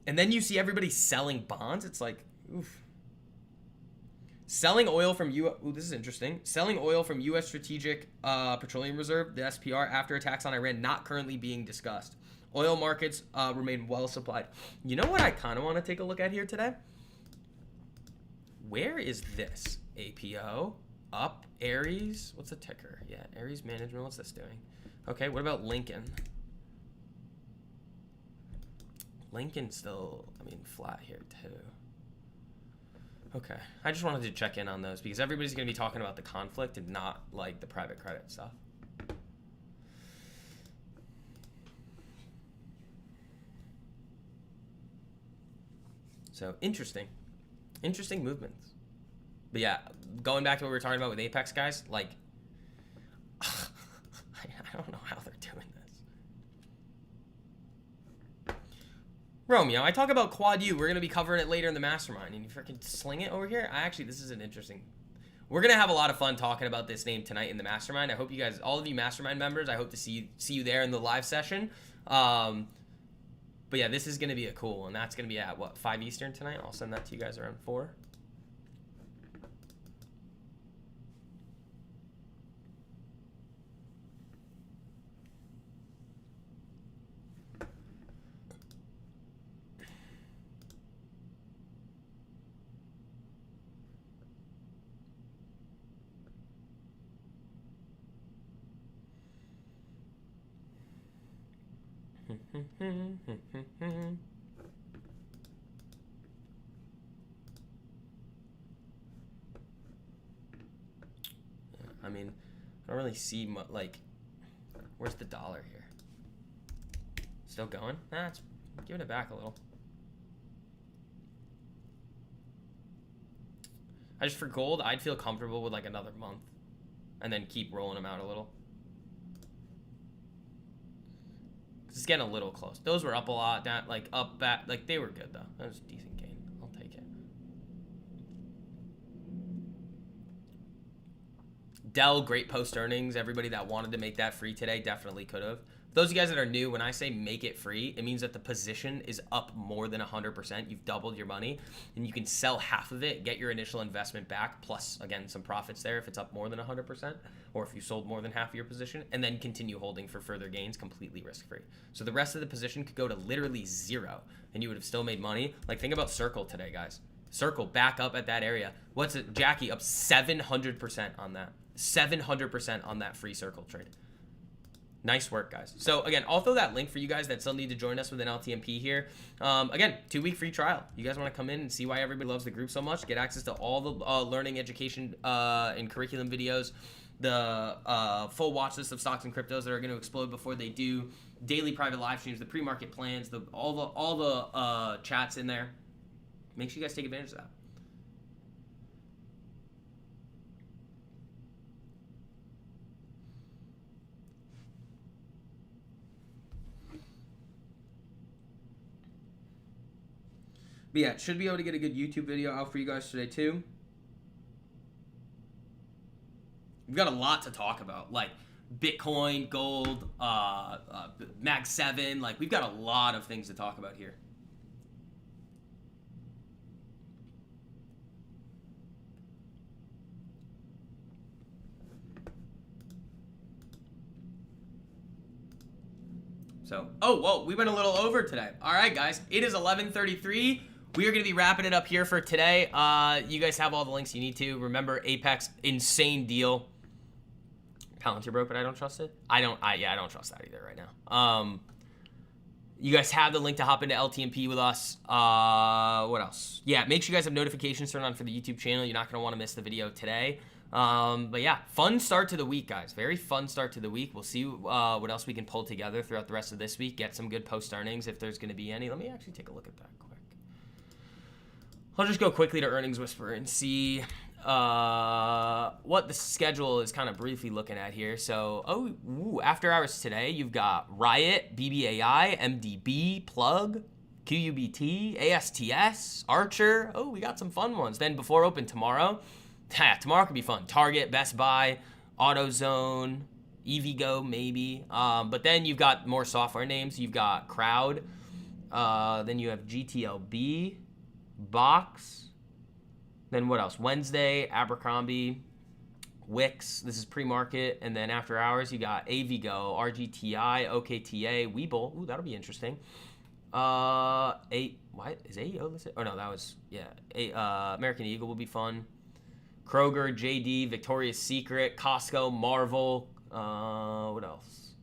And then you see everybody selling bonds. It's like, oof. Selling oil from this is interesting. Selling oil from U.S. Strategic Petroleum Reserve, the SPR, after attacks on Iran not currently being discussed. Oil markets remain well supplied. You know what I kind of want to take a look at here today? Where is this? APO, up, Aries. What's the ticker? Yeah, Aries Management. What's this doing? Okay, what about Lincoln? Lincoln still, flat here too. Okay, I just wanted to check in on those because everybody's going to be talking about the conflict and not like the private credit stuff. So interesting movements. But yeah, going back to what we were talking about with Apex, guys, like, I don't know how they're doing this. Romeo, I talk about Quad U. We're going to be covering it later in the mastermind, and you freaking sling it over here. This is an interesting. We're going to have a lot of fun talking about this name tonight in the mastermind. I hope you guys, all of you mastermind members, I hope to see you there in the live session. But yeah, this is going to be a cool one. That's going to be at, what, 5 Eastern tonight? I'll send that to you guys around 4. I mean, I don't really see much, like, where's the dollar here? Still going? Nah, it's giving it back a little. For gold, I'd feel comfortable with like another month and then keep rolling them out a little. It's getting a little close. Those were up a lot, like they were good though. That was a decent gain. I'll take it. Dell, great post earnings. Everybody that wanted to make that free today definitely could have. Those of you guys that are new, when I say make it free, it means that the position is up more than 100%. You've doubled your money, and you can sell half of it, get your initial investment back, plus, again, some profits there if it's up more than 100%, or if you sold more than half of your position, and then continue holding for further gains completely risk-free. So the rest of the position could go to literally 0, and you would have still made money. Like, think about Circle today, guys. Circle back up at that area. What's it? Jackie up 700% on that. 700% on that free Circle trade. Nice work, guys. So again, I'll throw that link for you guys that still need to join us with an LTMP here. Again, 2-week free trial. You guys want to come in and see why everybody loves the group so much, get access to all the learning, education, and curriculum videos, the full watch list of stocks and cryptos that are going to explode before they do, daily private live streams, the pre-market plans, all the chats in there. Make sure you guys take advantage of that. But yeah, should be able to get a good YouTube video out for you guys today too. We've got a lot to talk about, like Bitcoin, gold, Mag 7. Like, we've got a lot of things to talk about here. So, oh, whoa, we went a little over today. All right, guys, it is 11:33. We are going to be wrapping it up here for today. You guys have all the links you need to. Remember, Apex, insane deal. Palantir broke, but I don't trust it. I don't trust that either right now. You guys have the link to hop into LTMP with us. What else? Yeah, make sure you guys have notifications turned on for the YouTube channel. You're not going to want to miss the video today. But yeah, fun start to the week, guys. Very fun start to the week. We'll see what else we can pull together throughout the rest of this week. Get some good post earnings if there's going to be any. Let me actually take a look at that quick. I'll just go quickly to Earnings Whisperer and see what the schedule is kind of briefly looking at here. So, after hours today, you've got Riot, BBAI, MDB, Plug, QUBT, ASTS, Archer. Oh, we got some fun ones. Then before open tomorrow, tomorrow could be fun. Target, Best Buy, AutoZone, EVgo maybe. But then you've got more software names. You've got Crowd. Then you have GTLB, Box. Then what else? Wednesday, Abercrombie, Wix. This is pre-market. And then after hours, you got AVgo, RGTI, OKTA, Webull. Ooh, that'll be interesting. What is AEO listed? Oh no, that was, yeah. American Eagle will be fun. Kroger, JD, Victoria's Secret, Costco, Marvel. What else?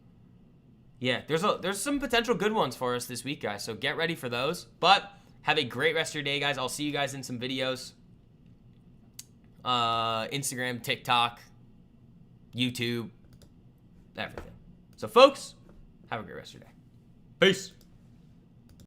Yeah, there's some potential good ones for us this week, guys. So get ready for those. But have a great rest of your day, guys. I'll see you guys in some videos. Instagram, TikTok, YouTube, everything. So, folks, have a great rest of your day. Peace.